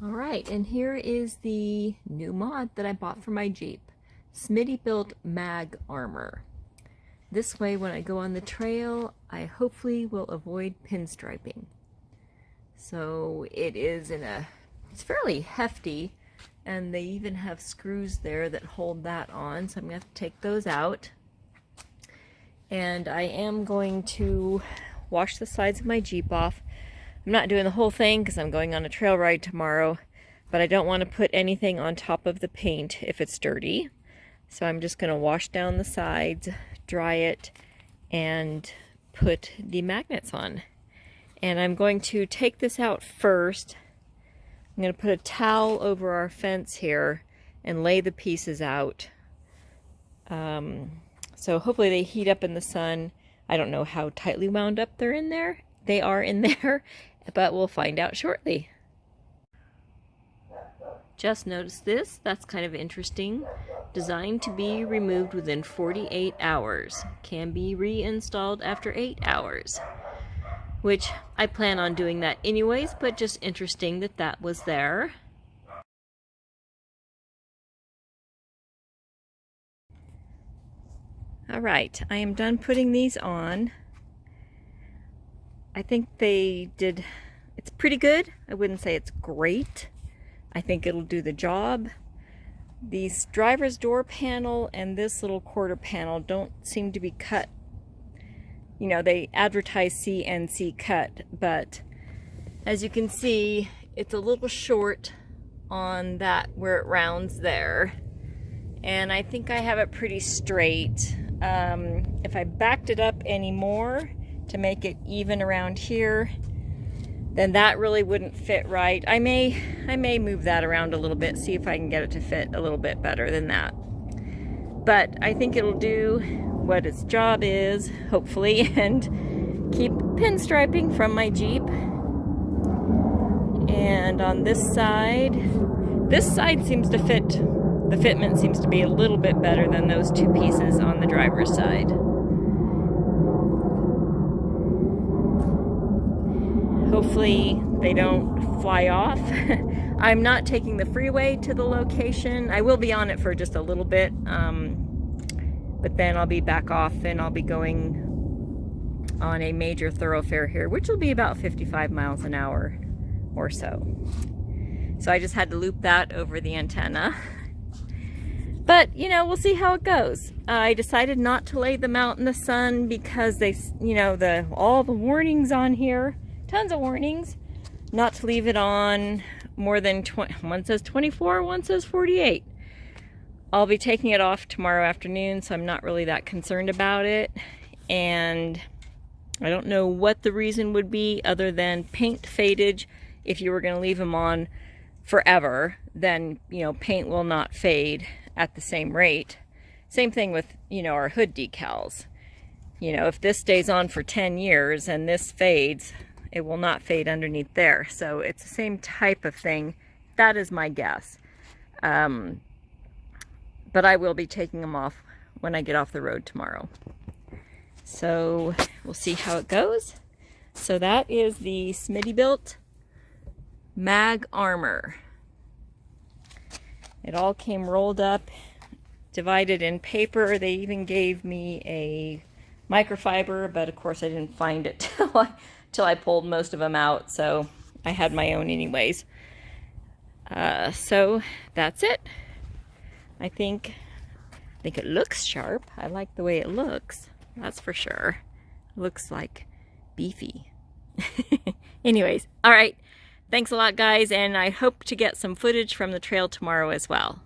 Alright, and here is the new mod that I bought for my Jeep. Smittybilt mag armor. This way when I go on the trail, I hopefully will avoid pinstriping. So it's fairly hefty, and they even have screws there that hold that on, so I'm going to have to take those out. And I am going to wash the sides of my Jeep off. I'm not doing the whole thing because I'm going on a trail ride tomorrow, but I don't want to put anything on top of the paint if it's dirty. So I'm just going to wash down the sides, dry it, and put the magnets on. And I'm going to take this out first. I'm going to put a towel over our fence here and lay the pieces out. So hopefully they heat up in the sun. I don't know how tightly wound up they're in there. They are in there, but we'll find out shortly. Just noticed this. That's kind of interesting. Designed to be removed within 48 hours. Can be reinstalled after 8 hours. Which I plan on doing that anyways, but just interesting that that was there. Alright, I am done putting these on. I think it's pretty good. I wouldn't say it's great. I think it'll do the job. This driver's door panel and this little quarter panel don't seem to be cut. You know, they advertise CNC cut, but as you can see, it's a little short on that where it rounds there. And I think I have it pretty straight. If I backed it up any more to make it even around here, then that really wouldn't fit right. I may move that around a little bit, see if I can get it to fit a little bit better than that. But I think it'll do what its job is, hopefully, and keep pinstriping from my Jeep. And on this side seems to fit. The fitment seems to be a little bit better than those two pieces on the driver's side. Hopefully they don't fly off. I'm not taking the freeway to the location. I will be on it for just a little bit, but then I'll be back off and I'll be going on a major thoroughfare here, which will be about 55 miles an hour or so. So I just had to loop that over the antenna. But, you know, we'll see how it goes. I decided not to lay them out in the sun because they, you know, all the warnings on here, tons of warnings, not to leave it on more than 20. One says 24, one says 48. I'll be taking it off tomorrow afternoon, so I'm not really that concerned about it. And I don't know what the reason would be other than paint fadage. If you were going to leave them on forever, then, you know, paint will not fade at the same rate. Same thing with, you know, our hood decals. You know, if this stays on for 10 years and this fades, it will not fade underneath there. So it's the same type of thing. That is my guess. But I will be taking them off when I get off the road tomorrow. So we'll see how it goes. So that is the Smittybilt mag armor. It all came rolled up, divided in paper. They even gave me a microfiber, but of course I didn't find it till I pulled most of them out, so I had my own anyways. So that's it. I think it looks sharp. I like the way it looks, that's for sure. It looks like beefy. Anyways, all right. Thanks a lot, guys, and I hope to get some footage from the trail tomorrow as well.